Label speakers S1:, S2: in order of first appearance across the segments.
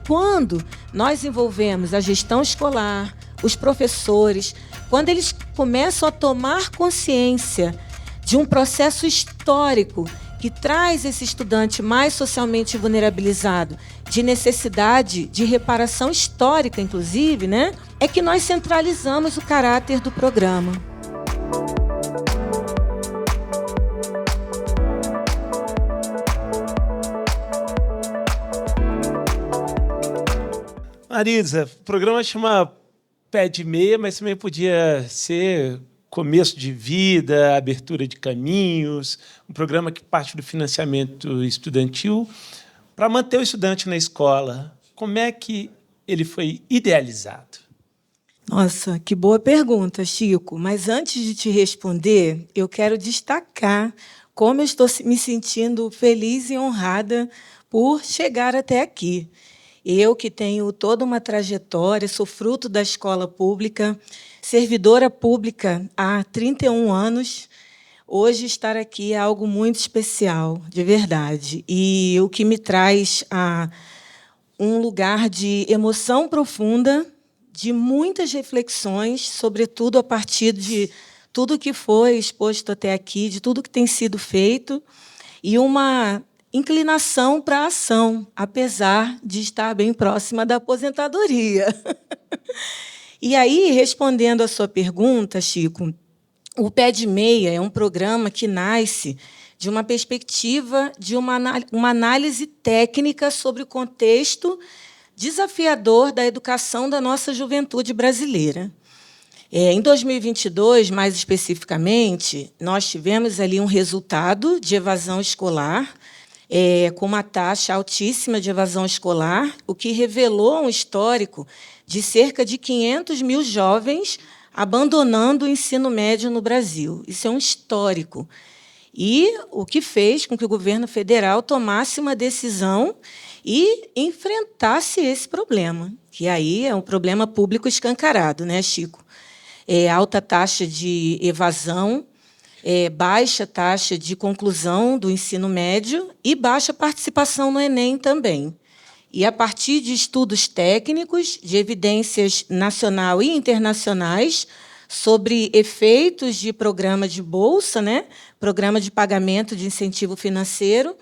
S1: quando nós envolvemos a gestão escolar, os professores, quando eles começam a tomar consciência de um processo histórico que traz esse estudante mais socialmente vulnerabilizado, de necessidade de reparação histórica, inclusive, né, é que nós centralizamos o caráter do programa.
S2: Marisa, o programa chama Pé de Meia, mas também podia ser começo de vida, abertura de caminhos, um programa que parte do financiamento estudantil para manter o estudante na escola. Como é que ele foi idealizado?
S1: Nossa, que boa pergunta, Chico. Mas antes de te responder, eu quero destacar como eu estou me sentindo feliz e honrada por chegar até aqui. Eu, que tenho toda uma trajetória, sou fruto da escola pública, servidora pública há 31 anos, hoje estar aqui é algo muito especial, de verdade. E o que me traz a um lugar de emoção profunda, de muitas reflexões, sobretudo a partir de tudo que foi exposto até aqui, de tudo que tem sido feito, e uma inclinação para a ação, apesar de estar bem próxima da aposentadoria. E aí, respondendo à sua pergunta, Chico, o Pé de Meia é um programa que nasce de uma perspectiva de uma análise técnica sobre o contexto desafiador da educação da nossa juventude brasileira. Em 2022, mais especificamente, nós tivemos ali um resultado de evasão escolar, com uma taxa altíssima de evasão escolar, o que revelou um histórico de cerca de 500 mil jovens abandonando o ensino médio no Brasil. Isso é um histórico. E o que fez com que o governo federal tomasse uma decisão e enfrentasse esse problema, que aí é um problema público escancarado, né, Chico? Alta taxa de evasão, baixa taxa de conclusão do ensino médio e baixa participação no Enem também. E, a partir de estudos técnicos, de evidências nacional e internacionais sobre efeitos de programa de bolsa, né, programa de pagamento de incentivo financeiro,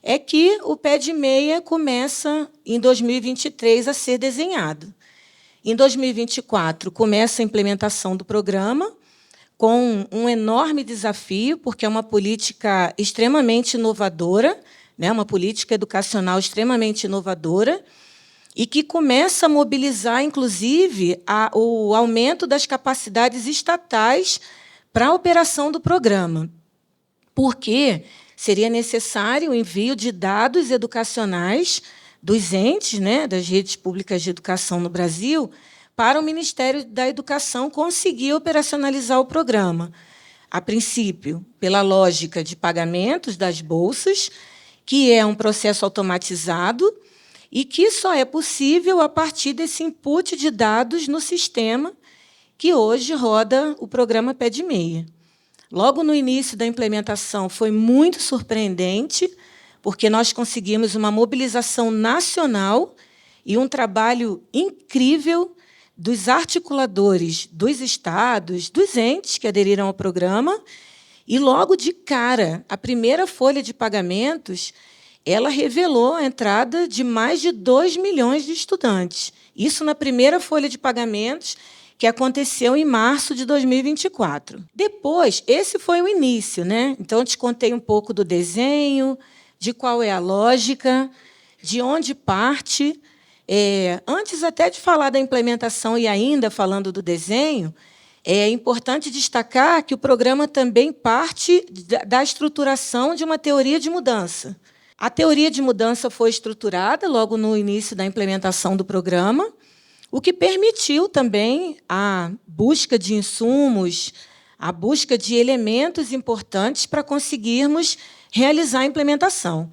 S1: é que o Pé de Meia começa, em 2023, a ser desenhado. Em 2024, começa a implementação do programa, com um enorme desafio, porque é uma política extremamente inovadora, né, uma política educacional extremamente inovadora, e que começa a mobilizar, inclusive, o aumento das capacidades estatais para a operação do programa, porque seria necessário o envio de dados educacionais dos entes, né, das redes públicas de educação no Brasil, para o Ministério da Educação conseguir operacionalizar o programa. A princípio, pela lógica de pagamentos das bolsas, que é um processo automatizado e que só é possível a partir desse input de dados no sistema que hoje roda o programa Pé de Meia. Logo no início da implementação foi muito surpreendente, porque nós conseguimos uma mobilização nacional e um trabalho incrível dos articuladores dos estados, dos entes que aderiram ao programa, e, logo de cara, a primeira folha de pagamentos ela revelou a entrada de mais de 2 milhões de estudantes. Isso na primeira folha de pagamentos, que aconteceu em março de 2024. Depois, esse foi o início, né? Então, eu te contei um pouco do desenho, de qual é a lógica, de onde parte. Antes até de falar da implementação e ainda falando do desenho, é importante destacar que o programa também parte da estruturação de uma teoria de mudança. A teoria de mudança foi estruturada logo no início da implementação do programa, o que permitiu também a busca de insumos, a busca de elementos importantes para conseguirmos realizar a implementação.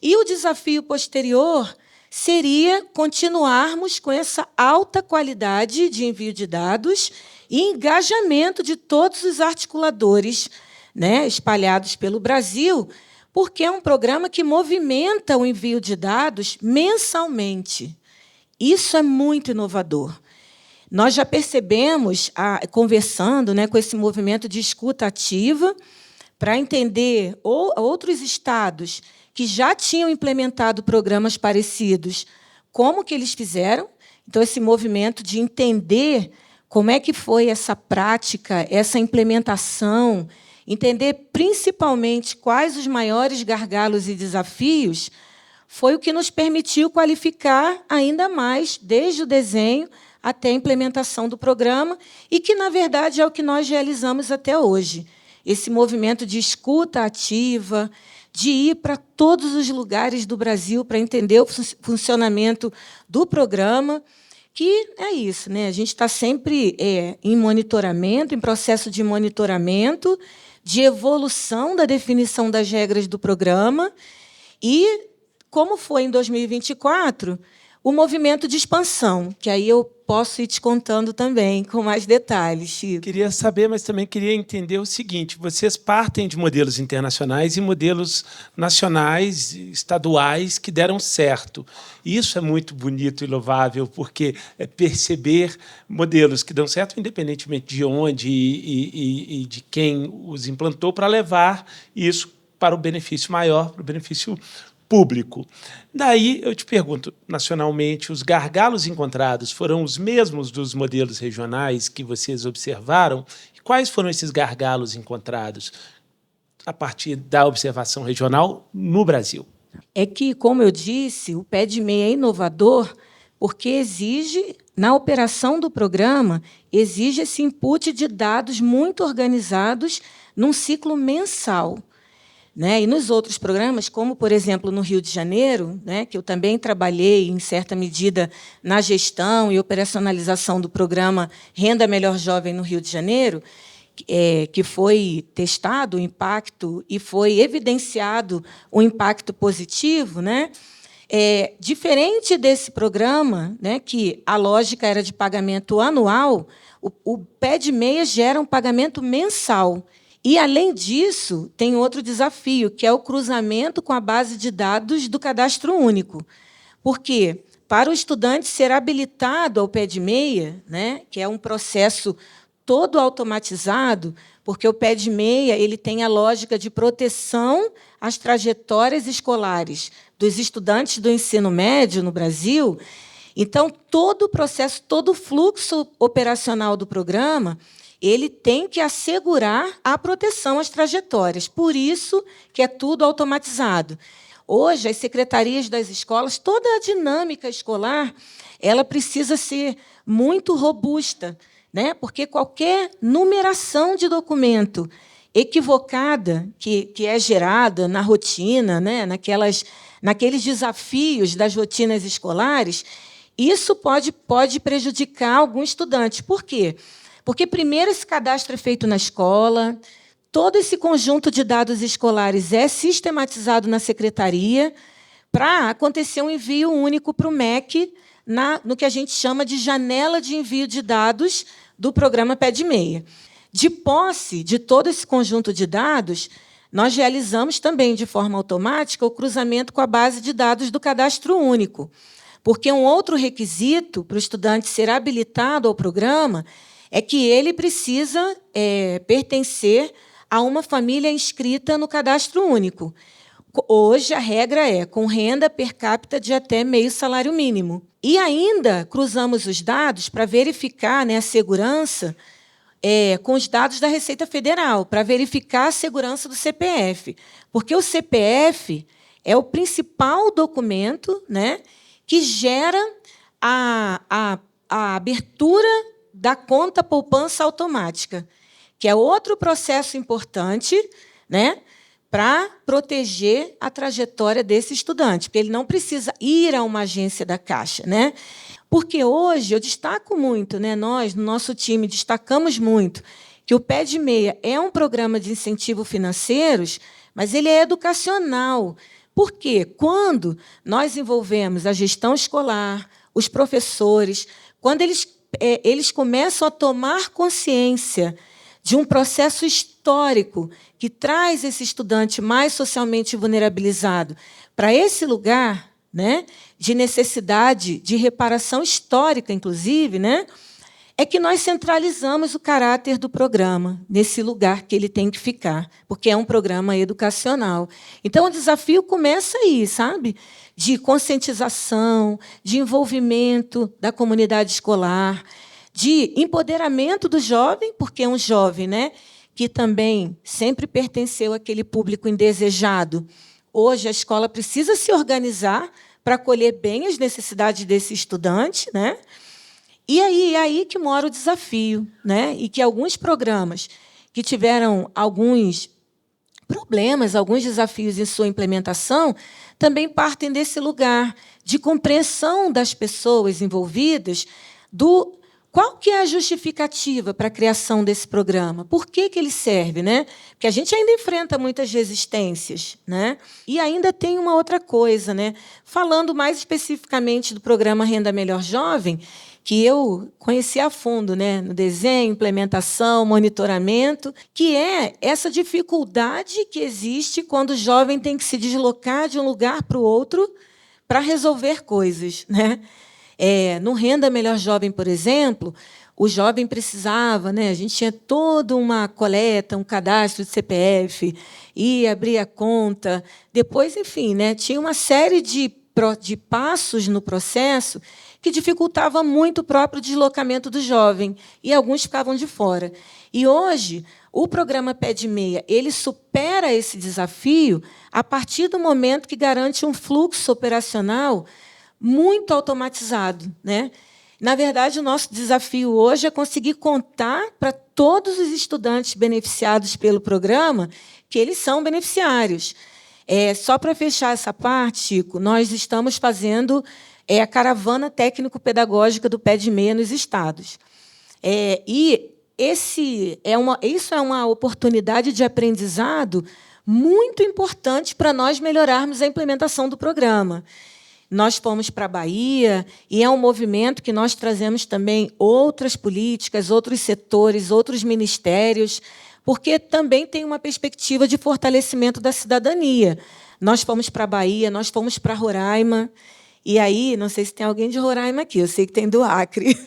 S1: E o desafio posterior seria continuarmos com essa alta qualidade de envio de dados e engajamento de todos os articuladores, né, espalhados pelo Brasil, porque é um programa que movimenta o envio de dados mensalmente. Isso é muito inovador. Nós já percebemos, conversando, né, com esse movimento de escuta ativa, para entender outros estados que já tinham implementado programas parecidos, como que eles fizeram. Então, esse movimento de entender como é que foi essa prática, essa implementação, entender principalmente quais os maiores gargalos e desafios, foi o que nos permitiu qualificar ainda mais, desde o desenho até a implementação do programa, e que, na verdade, é o que nós realizamos até hoje. Esse movimento de escuta ativa, de ir para todos os lugares do Brasil para entender o funcionamento do programa, que é isso, né? A gente está sempre em monitoramento, em processo de monitoramento, de evolução da definição das regras do programa, e, como foi em 2024, o movimento de expansão, que aí eu posso ir te contando também, com mais detalhes, Chico.
S2: Queria saber, mas também queria entender o seguinte: vocês partem de modelos internacionais e modelos nacionais, estaduais, que deram certo. Isso é muito bonito e louvável, porque é perceber modelos que dão certo, independentemente de onde e de quem os implantou, para levar isso para o benefício maior, para o benefício público. Daí, eu te pergunto, nacionalmente, os gargalos encontrados foram os mesmos dos modelos regionais que vocês observaram? E quais foram esses gargalos encontrados a partir da observação regional no Brasil?
S1: É que, como eu disse, o PED-MEI é inovador porque exige, na operação do programa, exige esse input de dados muito organizados num ciclo mensal. Né? E nos outros programas, como, por exemplo, no Rio de Janeiro, né, que eu também trabalhei, em certa medida, na gestão e operacionalização do programa Renda Melhor Jovem no Rio de Janeiro, que foi testado o impacto e foi evidenciado o impacto positivo, né? Diferente desse programa, né, que a lógica era de pagamento anual, o PED-MEI gera um pagamento mensal. E, além disso, tem outro desafio, que é o cruzamento com a base de dados do Cadastro Único. Por quê? Para o estudante ser habilitado ao PED-MEI, né, que é um processo todo automatizado, porque o PED-MEI ele tem a lógica de proteção às trajetórias escolares dos estudantes do ensino médio no Brasil. Então, todo o processo, todo o fluxo operacional do programa, ele tem que assegurar a proteção às trajetórias. Por isso que é tudo automatizado. Hoje, as secretarias das escolas, toda a dinâmica escolar, ela precisa ser muito robusta, né? Porque qualquer numeração de documento equivocada que é gerada na rotina, né? Naqueles desafios das rotinas escolares, isso pode prejudicar algum estudante. Por quê? Porque, primeiro, esse cadastro é feito na escola, todo esse conjunto de dados escolares é sistematizado na secretaria para acontecer um envio único para o MEC, no que a gente chama de janela de envio de dados do programa PED-MEI. De posse de todo esse conjunto de dados, nós realizamos também, de forma automática, o cruzamento com a base de dados do Cadastro Único, porque um outro requisito para o estudante ser habilitado ao programa é que ele precisa pertencer a uma família inscrita no Cadastro Único. Hoje, a regra é com renda per capita de até meio salário mínimo. E ainda cruzamos os dados para verificar, né, a segurança com os dados da Receita Federal, para verificar a segurança do CPF. Porque o CPF é o principal documento, né, que gera a abertura da conta poupança automática, que é outro processo importante, né, para proteger a trajetória desse estudante, porque ele não precisa ir a uma agência da Caixa, né? Porque hoje eu destaco muito, né, nós, no nosso time, destacamos muito que o PED-MEI é um programa de incentivo financeiros, mas ele é educacional. Por quê? Quando nós envolvemos a gestão escolar, os professores, quando eles começam a tomar consciência de um processo histórico que traz esse estudante mais socialmente vulnerabilizado para esse lugar, né, de necessidade de reparação histórica, inclusive, né, é que nós centralizamos o caráter do programa nesse lugar que ele tem que ficar, porque é um programa educacional. Então, o desafio começa aí, sabe? De conscientização, de envolvimento da comunidade escolar, de empoderamento do jovem, porque é um jovem, né, que também sempre pertenceu àquele público indesejado. Hoje, a escola precisa se organizar para acolher bem as necessidades desse estudante, né? E aí é aí que mora o desafio, né? E que alguns programas que tiveram alguns problemas, alguns desafios em sua implementação, também partem desse lugar de compreensão das pessoas envolvidas do qual que é a justificativa para a criação desse programa? Por que ele serve, né? Porque a gente ainda enfrenta muitas resistências, né? E ainda tem uma outra coisa, né? Falando mais especificamente do programa Renda Melhor Jovem, que eu conheci a fundo, né, no desenho, implementação, monitoramento, que é essa dificuldade que existe quando o jovem tem que se deslocar de um lugar para o outro para resolver coisas, né? No Renda Melhor Jovem, por exemplo, o jovem precisava, né, a gente tinha toda uma coleta, um cadastro de CPF, ia abrir a conta, depois, enfim, né, tinha uma série de passos no processo que dificultava muito o próprio deslocamento do jovem, e alguns ficavam de fora. E hoje, o programa Pé de Meia ele supera esse desafio a partir do momento que garante um fluxo operacional muito automatizado, né? Na verdade, o nosso desafio hoje é conseguir contar para todos os estudantes beneficiados pelo programa que eles são beneficiários. Só para fechar essa parte, Chico, nós estamos fazendo a caravana técnico-pedagógica do Pé de Meia nos estados. E isso é uma oportunidade de aprendizado muito importante para nós melhorarmos a implementação do programa. Nós fomos para a Bahia, e é um movimento que nós trazemos também outras políticas, outros setores, outros ministérios, porque também tem uma perspectiva de fortalecimento da cidadania. Nós fomos para a Bahia, nós fomos para Roraima, e aí, não sei se tem alguém de Roraima aqui, eu sei que tem do Acre.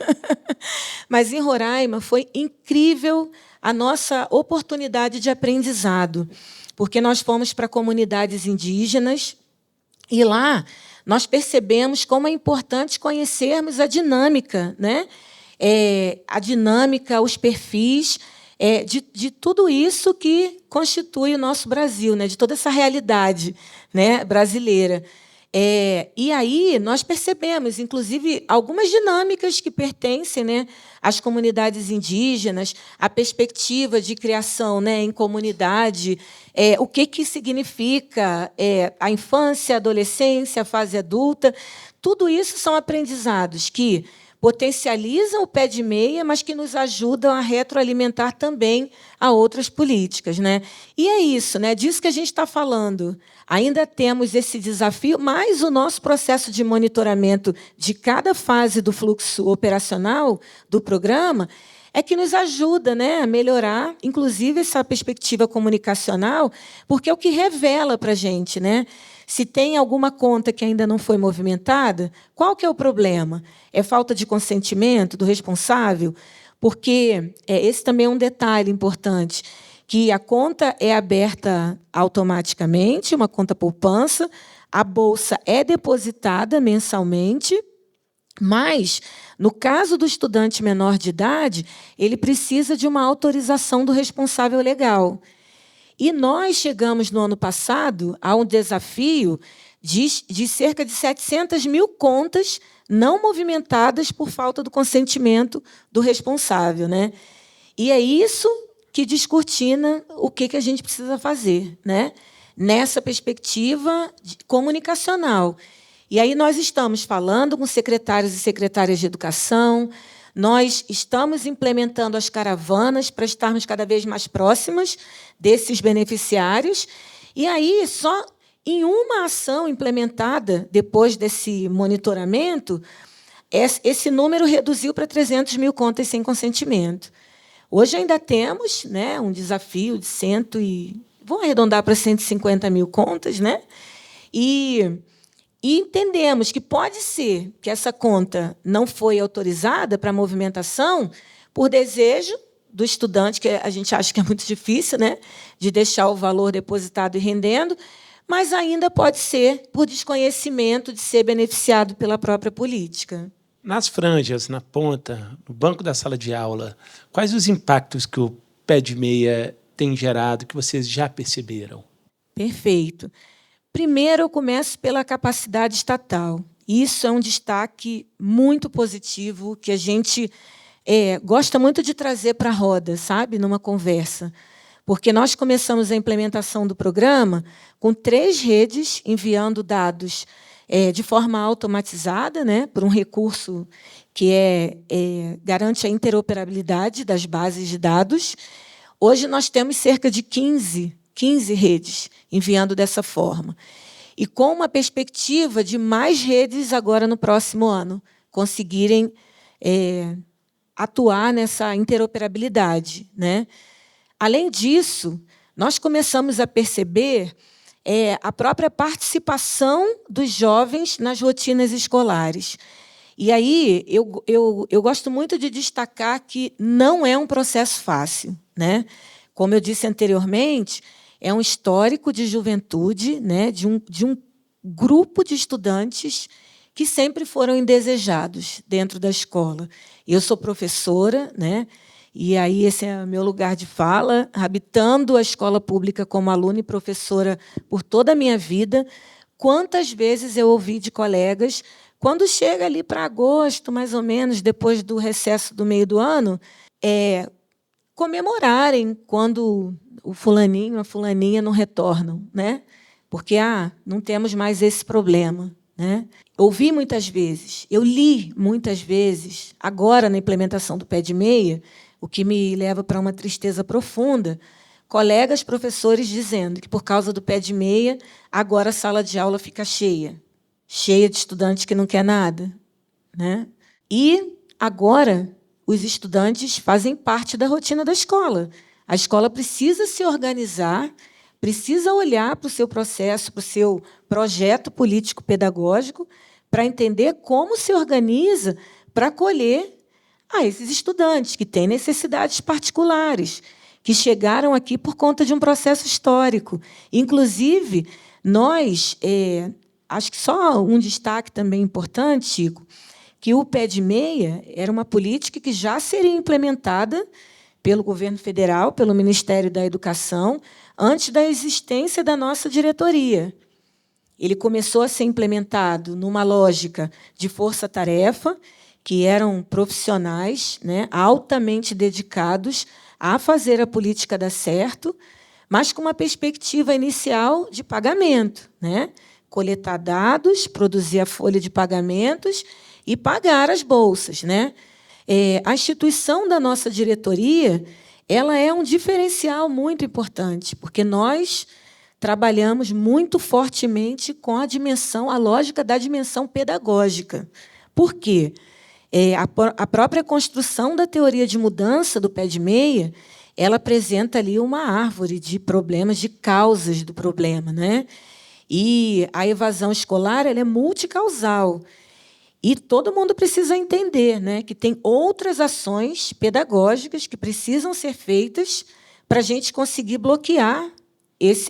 S1: Mas, em Roraima, foi incrível a nossa oportunidade de aprendizado, porque nós fomos para comunidades indígenas, e lá nós percebemos como é importante conhecermos a dinâmica, né? A dinâmica, os perfis de tudo isso que constitui o nosso Brasil, né? De toda essa realidade, né, brasileira. E aí nós percebemos, inclusive, algumas dinâmicas que pertencem, né, às comunidades indígenas, a perspectiva de criação, né, em comunidade, o que significa a infância, a adolescência, a fase adulta. Tudo isso são aprendizados que potencializam o Pé de Meia, mas que nos ajudam a retroalimentar também a outras políticas, né? E é isso, né? Disso que a gente está falando. Ainda temos esse desafio, mas o nosso processo de monitoramento de cada fase do fluxo operacional do programa é que nos ajuda, né, a melhorar, inclusive, essa perspectiva comunicacional, porque é o que revela para a gente, né? Se tem alguma conta que ainda não foi movimentada, qual que é o problema? É falta de consentimento do responsável? Porque esse também é um detalhe importante, que a conta é aberta automaticamente, uma conta poupança, a bolsa é depositada mensalmente, mas, no caso do estudante menor de idade, ele precisa de uma autorização do responsável legal. E nós chegamos, no ano passado, a um desafio de cerca de 700 mil contas não movimentadas por falta do consentimento do responsável, né? E é isso que descortina o que a gente precisa fazer, né, nessa perspectiva comunicacional. E aí nós estamos falando com secretários e secretárias de educação, nós estamos implementando as caravanas para estarmos cada vez mais próximas desses beneficiários. E aí, só em uma ação implementada, depois desse monitoramento, esse número reduziu para 300 mil contas sem consentimento. Hoje ainda temos, né, um desafio de vou arredondar para 150 mil contas, né? E E entendemos que pode ser que essa conta não foi autorizada para movimentação por desejo do estudante, que a gente acha que é muito difícil, né, de deixar o valor depositado e rendendo, mas ainda pode ser por desconhecimento de ser beneficiado pela própria política.
S2: Nas franjas, na ponta, no banco da sala de aula, quais os impactos que o pé de meia tem gerado, que vocês já perceberam?
S1: Perfeito. Primeiro, eu começo pela capacidade estatal. Isso é um destaque muito positivo que a gente gosta muito de trazer para a roda, sabe, numa conversa. Porque nós começamos a implementação do programa com 3 redes enviando dados de forma automatizada, né, por um recurso que garante a interoperabilidade das bases de dados. Hoje nós temos cerca de 15 redes enviando dessa forma. E com uma perspectiva de mais redes agora no próximo ano, conseguirem atuar nessa interoperabilidade, né? Além disso, nós começamos a perceber a própria participação dos jovens nas rotinas escolares. E aí eu gosto muito de destacar que não é um processo fácil, né? Como eu disse anteriormente, é um histórico de juventude, né, de um grupo de estudantes que sempre foram indesejados dentro da escola. Eu sou professora, né, e aí esse é o meu lugar de fala, habitando a escola pública como aluna e professora por toda a minha vida. Quantas vezes eu ouvi de colegas, quando chega ali para agosto, mais ou menos, depois do recesso do meio do ano, comemorarem quando o fulaninho, a fulaninha não retornam, né? Porque não temos mais esse problema, né? Ouvi muitas vezes, eu li muitas vezes, agora na implementação do pé de meia, o que me leva para uma tristeza profunda, colegas professores dizendo que, por causa do pé de meia, agora a sala de aula fica cheia de estudante que não quer nada, né? E agora os estudantes fazem parte da rotina da escola. A escola precisa se organizar, precisa olhar para o seu processo, para o seu projeto político-pedagógico, para entender como se organiza para acolher esses estudantes que têm necessidades particulares, que chegaram aqui por conta de um processo histórico. Inclusive, nós, acho que só um destaque também importante, Chico, que o pé de meia era uma política que já seria implementada pelo governo federal, pelo Ministério da Educação, antes da existência da nossa diretoria. Ele começou a ser implementado numa lógica de força-tarefa, que eram profissionais, né, altamente dedicados a fazer a política dar certo, mas com uma perspectiva inicial de pagamento, né? Coletar dados, produzir a folha de pagamentos e pagar as bolsas, né? A instituição da nossa diretoria, ela é um diferencial muito importante, porque nós trabalhamos muito fortemente com a lógica da dimensão pedagógica. Por quê? A própria construção da teoria de mudança do pé de meia, ela apresenta ali uma árvore de problemas, de causas do problema, né? E a evasão escolar ela é multicausal. E todo mundo precisa entender, né, que tem outras ações pedagógicas que precisam ser feitas para a gente conseguir bloquear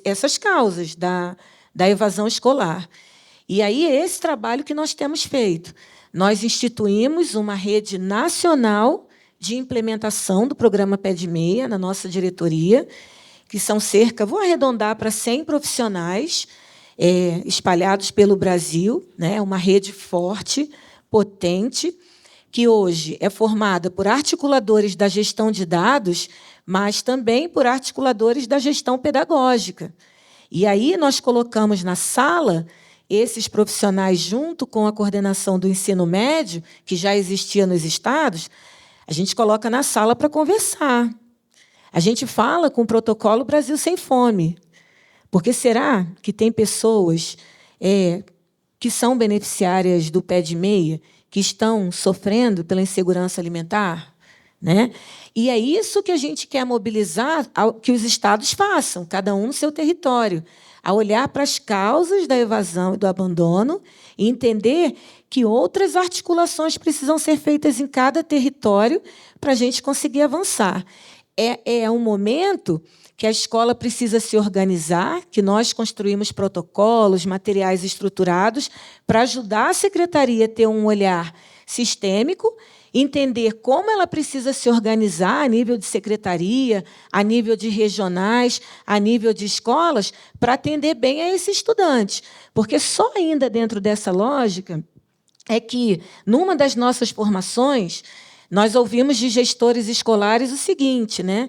S1: essas causas da evasão escolar. E aí é esse trabalho que nós temos feito. Nós instituímos uma rede nacional de implementação do programa Pé de Meia na nossa diretoria, que são vou arredondar para 100 profissionais espalhados pelo Brasil, né, uma rede forte, potente, que hoje é formada por articuladores da gestão de dados, mas também por articuladores da gestão pedagógica. E aí nós colocamos na sala esses profissionais, junto com a coordenação do ensino médio, que já existia nos estados, a gente coloca na sala para conversar. A gente fala com o protocolo Brasil Sem Fome. Porque será que tem pessoas que são beneficiárias do pé de meia, que estão sofrendo pela insegurança alimentar? né? E é isso que a gente quer mobilizar, que os estados façam, cada um no seu território, a olhar para as causas da evasão e do abandono e entender que outras articulações precisam ser feitas em cada território para a gente conseguir avançar. É um momento que a escola precisa se organizar, que nós construímos protocolos, materiais estruturados para ajudar a secretaria a ter um olhar sistêmico, entender como ela precisa se organizar a nível de secretaria, a nível de regionais, a nível de escolas, para atender bem a esse estudante. Porque só ainda dentro dessa lógica é que, numa das nossas formações, nós ouvimos de gestores escolares o seguinte, né?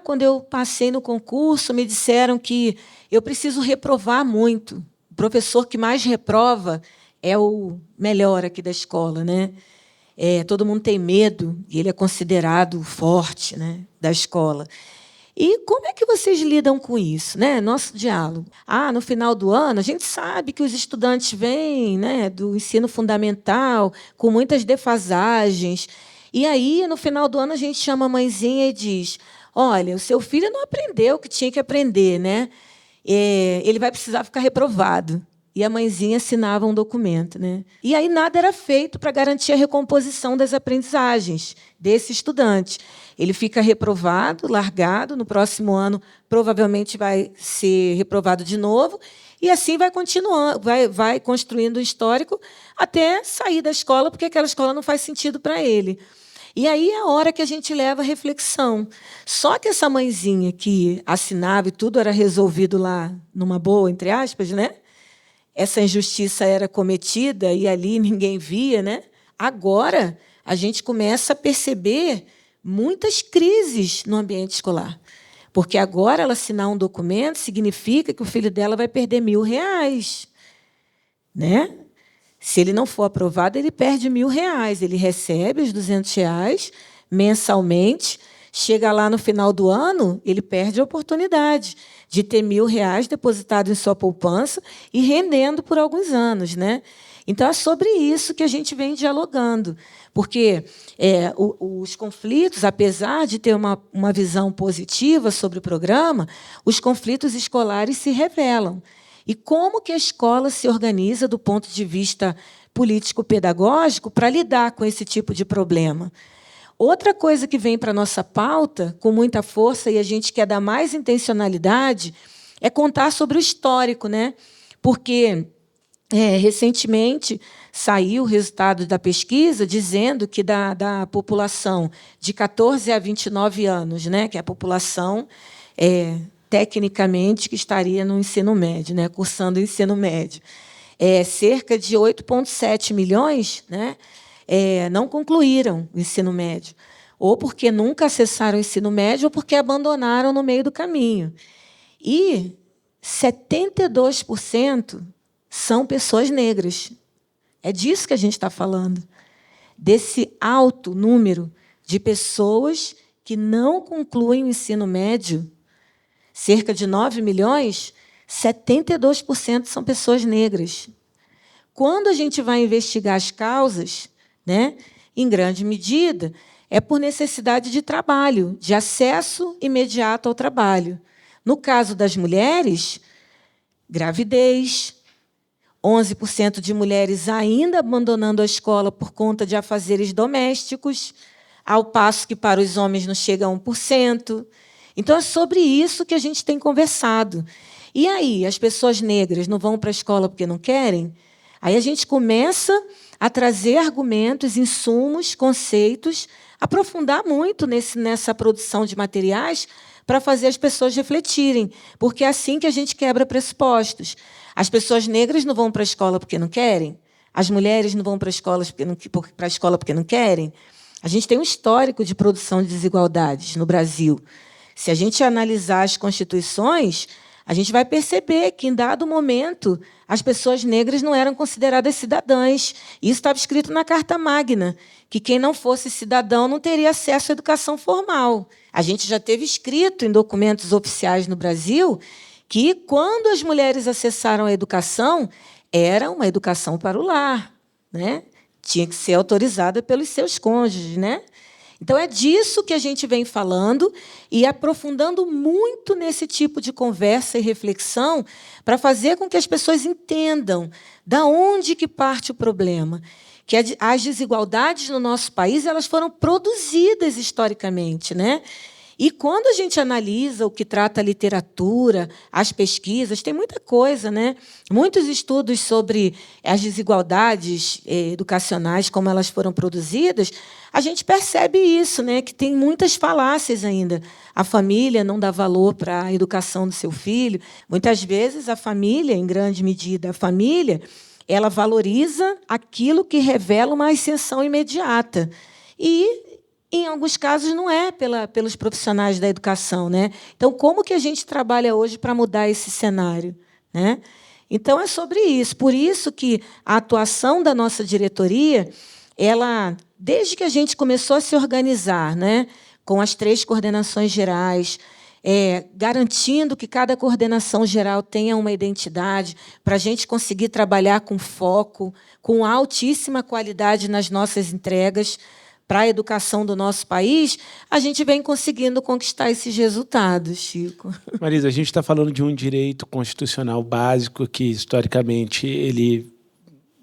S1: Quando eu passei no concurso, me disseram que eu preciso reprovar muito. O professor que mais reprova é o melhor aqui da escola, né? Todo mundo tem medo, e ele é considerado forte, né, da escola. E como é que vocês lidam com isso, né? Nosso diálogo. No final do ano, a gente sabe que os estudantes vêm, né, do ensino fundamental com muitas defasagens. E aí, no final do ano, a gente chama a mãezinha e diz: olha, o seu filho não aprendeu o que tinha que aprender, né? Ele vai precisar ficar reprovado. E a mãezinha assinava um documento, né? E aí nada era feito para garantir a recomposição das aprendizagens desse estudante. Ele fica reprovado, largado, no próximo ano provavelmente vai ser reprovado de novo, e assim vai continuando, vai construindo o histórico até sair da escola, porque aquela escola não faz sentido para ele. E aí é a hora que a gente leva a reflexão. Só que essa mãezinha que assinava e tudo era resolvido lá numa boa, entre aspas, né? Essa injustiça era cometida e ali ninguém via, né? Agora a gente começa a perceber muitas crises no ambiente escolar, porque agora ela assinar um documento significa que o filho dela vai perder R$1.000, né? Se ele não for aprovado, ele perde R$1.000. Ele recebe os R$200 mensalmente. Chega lá no final do ano, ele perde a oportunidade de ter R$1.000 depositado em sua poupança e rendendo por alguns anos, né? Então, é sobre isso que a gente vem dialogando, porque os conflitos, apesar de ter uma visão positiva sobre o programa, os conflitos escolares se revelam. E como que a escola se organiza do ponto de vista político-pedagógico para lidar com esse tipo de problema? Outra coisa que vem para a nossa pauta, com muita força, e a gente quer dar mais intencionalidade, é contar sobre o histórico, né? Porque, recentemente, saiu o resultado da pesquisa dizendo que da população de 14 a 29 anos, né, que é a população, tecnicamente, que estaria no ensino médio, né, cursando o ensino médio, cerca de 8,7 milhões, né, não concluíram o ensino médio, ou porque nunca acessaram o ensino médio, ou porque abandonaram no meio do caminho. E 72% são pessoas negras. É disso que a gente está falando, desse alto número de pessoas que não concluem o ensino médio. Cerca de 9 milhões, 72% são pessoas negras. Quando a gente vai investigar as causas, né, em grande medida, é por necessidade de trabalho, de acesso imediato ao trabalho. No caso das mulheres, gravidez, 11% de mulheres ainda abandonando a escola por conta de afazeres domésticos, ao passo que para os homens não chega a 1%. Então, é sobre isso que a gente tem conversado. E aí, as pessoas negras não vão para a escola porque não querem? Aí a gente começa a trazer argumentos, insumos, conceitos, aprofundar muito nessa produção de materiais para fazer as pessoas refletirem, porque é assim que a gente quebra pressupostos. As pessoas negras não vão para a escola porque não querem? As mulheres não vão para a escola porque não querem? A gente tem um histórico de produção de desigualdades no Brasil. Se a gente analisar as constituições, a gente vai perceber que, em dado momento, as pessoas negras não eram consideradas cidadãs. Isso estava escrito na Carta Magna, que quem não fosse cidadão não teria acesso à educação formal. A gente já teve escrito em documentos oficiais no Brasil que, quando as mulheres acessaram a educação, era uma educação para o lar, né? Tinha que ser autorizada pelos seus cônjuges, né? Então, é disso que a gente vem falando e aprofundando muito nesse tipo de conversa e reflexão para fazer com que as pessoas entendam da onde que parte o problema. Que as desigualdades no nosso país elas foram produzidas historicamente, né? E quando a gente analisa o que trata a literatura, as pesquisas, tem muita coisa, né? Muitos estudos sobre as desigualdades educacionais, como elas foram produzidas, a gente percebe isso, né? Que tem muitas falácias ainda. A família não dá valor para a educação do seu filho. Muitas vezes a família, em grande medida, a família, ela valoriza aquilo que revela uma ascensão imediata. E em alguns casos, não é pelos profissionais da educação, né? Então, como que a gente trabalha hoje para mudar esse cenário, né? Então, é sobre isso. Por isso que a atuação da nossa diretoria, ela, desde que a gente começou a se organizar, né, com as 3 coordenações gerais, garantindo que cada coordenação geral tenha uma identidade, para a gente conseguir trabalhar com foco, com altíssima qualidade nas nossas entregas, para a educação do nosso país, a gente vem conseguindo conquistar esses resultados, Chico.
S2: Marisa, a gente está falando de um direito constitucional básico que, historicamente, ele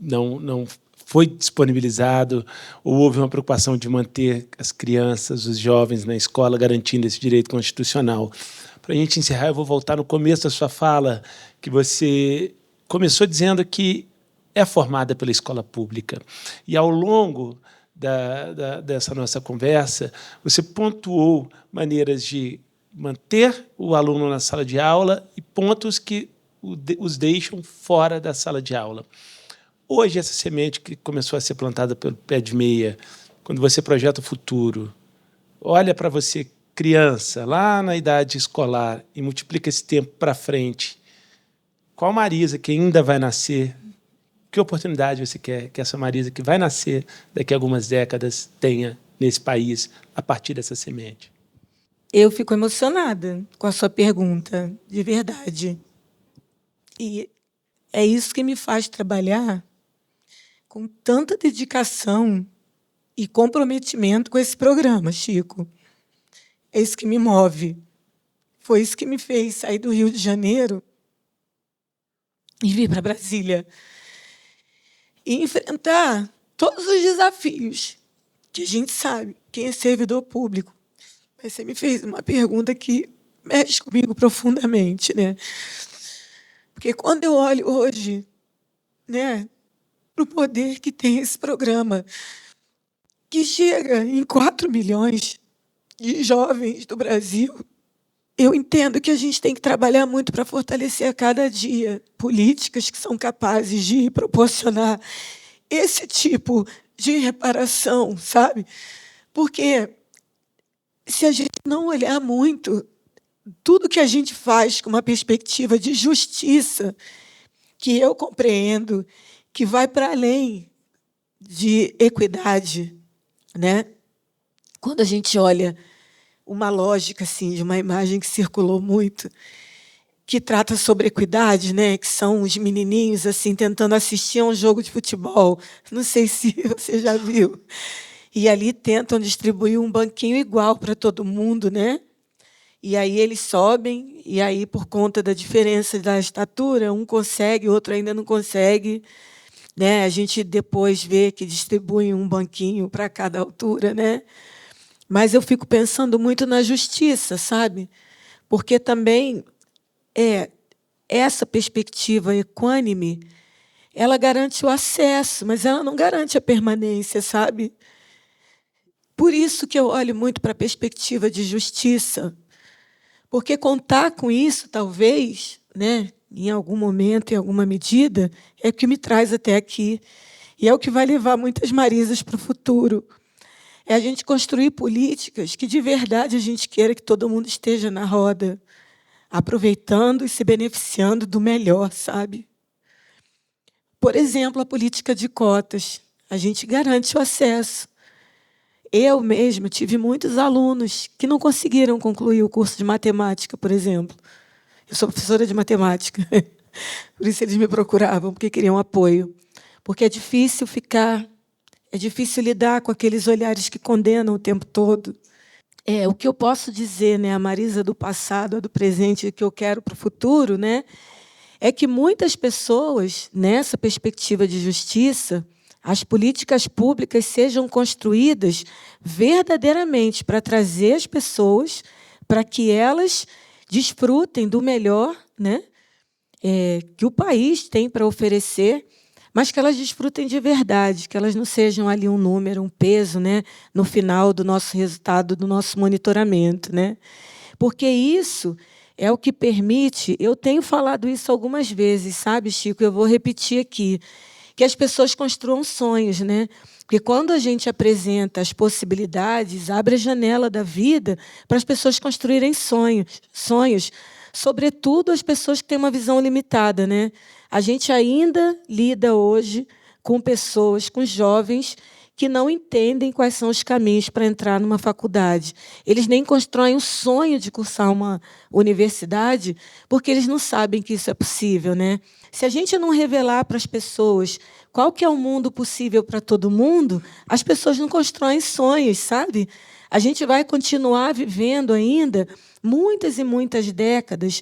S2: não foi disponibilizado, ou houve uma preocupação de manter as crianças, os jovens na escola, garantindo esse direito constitucional. Para a gente encerrar, eu vou voltar no começo da sua fala, que você começou dizendo que é formada pela escola pública. E, ao longo dessa nossa conversa, você pontuou maneiras de manter o aluno na sala de aula e pontos que os deixam fora da sala de aula. Hoje, essa semente que começou a ser plantada pelo Pé de Meia, quando você projeta o futuro, olha para você, criança, lá na idade escolar, e multiplica esse tempo para frente, qual Marisa que ainda vai nascer? Que oportunidade você quer que essa Marisa, que vai nascer daqui a algumas décadas, tenha nesse país a partir dessa semente?
S1: Eu fico emocionada com a sua pergunta, de verdade. E é isso que me faz trabalhar com tanta dedicação e comprometimento com esse programa, Chico. É isso que me move. Foi isso que me fez sair do Rio de Janeiro e vir para Brasília. E enfrentar todos os desafios que a gente sabe, quem é servidor público. Mas você me fez uma pergunta que mexe comigo profundamente, né? Porque quando eu olho hoje, né, para o poder que tem esse programa, que chega em 4 milhões de jovens do Brasil, eu entendo que a gente tem que trabalhar muito para fortalecer a cada dia políticas que são capazes de proporcionar esse tipo de reparação, sabe? Porque se a gente não olhar muito tudo que a gente faz com uma perspectiva de justiça, que eu compreendo, que vai para além de equidade, né? Quando a gente olha uma lógica assim, de uma imagem que circulou muito, que trata sobre equidade, né? Que são os menininhos assim tentando assistir a um jogo de futebol. Não sei se você já viu. E ali tentam distribuir um banquinho igual para todo mundo, né? E aí eles sobem, e aí, por conta da diferença da estatura, um consegue, o outro ainda não consegue, né? A gente depois vê que distribuem um banquinho para cada altura, né? Mas eu fico pensando muito na justiça, sabe? Porque também essa perspectiva equânime, ela garante o acesso, mas ela não garante a permanência, sabe? Por isso que eu olho muito para a perspectiva de justiça, porque contar com isso, talvez, né, em algum momento, em alguma medida, é o que me traz até aqui. E é o que vai levar muitas Marisas para o futuro. É a gente construir políticas que, de verdade, a gente queira que todo mundo esteja na roda, aproveitando e se beneficiando do melhor, sabe? Por exemplo, a política de cotas. A gente garante o acesso. Eu mesma tive muitos alunos que não conseguiram concluir o curso de matemática, por exemplo. Eu sou professora de matemática. Por isso eles me procuravam, porque queriam apoio. Porque é difícil ficar É difícil lidar com aqueles olhares que condenam o tempo todo. O que eu posso dizer, né, a Marisa do passado, a do presente, que eu quero para o futuro, né, é que muitas pessoas, nessa perspectiva de justiça, as políticas públicas sejam construídas verdadeiramente para trazer as pessoas para que elas desfrutem do melhor, né, que o país tem para oferecer, mas que elas desfrutem de verdade, que elas não sejam ali um número, um peso, né, no final do nosso resultado, do nosso monitoramento, né? Porque isso é o que permite, eu tenho falado isso algumas vezes, sabe, Chico? Eu vou repetir aqui, que as pessoas construam sonhos, né? Porque quando a gente apresenta as possibilidades, abre a janela da vida para as pessoas construírem sonhos, sobretudo as pessoas que têm uma visão limitada, né? A gente ainda lida hoje com pessoas, com jovens que não entendem quais são os caminhos para entrar numa faculdade. Eles nem constroem o sonho de cursar uma universidade porque eles não sabem que isso é possível, né? Se a gente não revelar para as pessoas qual que é o mundo possível para todo mundo, as pessoas não constroem sonhos, sabe? A gente vai continuar vivendo ainda muitas e muitas décadas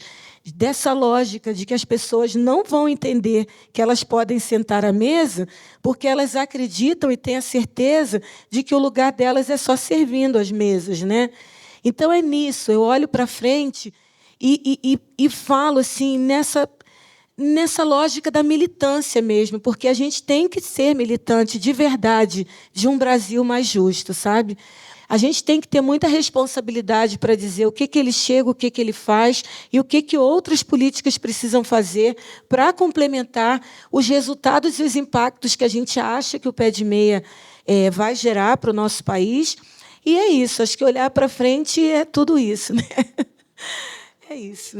S1: dessa lógica de que as pessoas não vão entender que elas podem sentar à mesa porque elas acreditam e têm a certeza de que o lugar delas é só servindo as mesas, né? Então, é nisso. Eu olho para frente e falo assim, nessa lógica da militância mesmo, porque a gente tem que ser militante de verdade de um Brasil mais justo, sabe? A gente tem que ter muita responsabilidade para dizer o que ele chega, o que ele faz e o que outras políticas precisam fazer para complementar os resultados e os impactos que a gente acha que o Pé de Meia vai gerar para o nosso país. E é isso, acho que olhar para frente é tudo isso, né? É isso.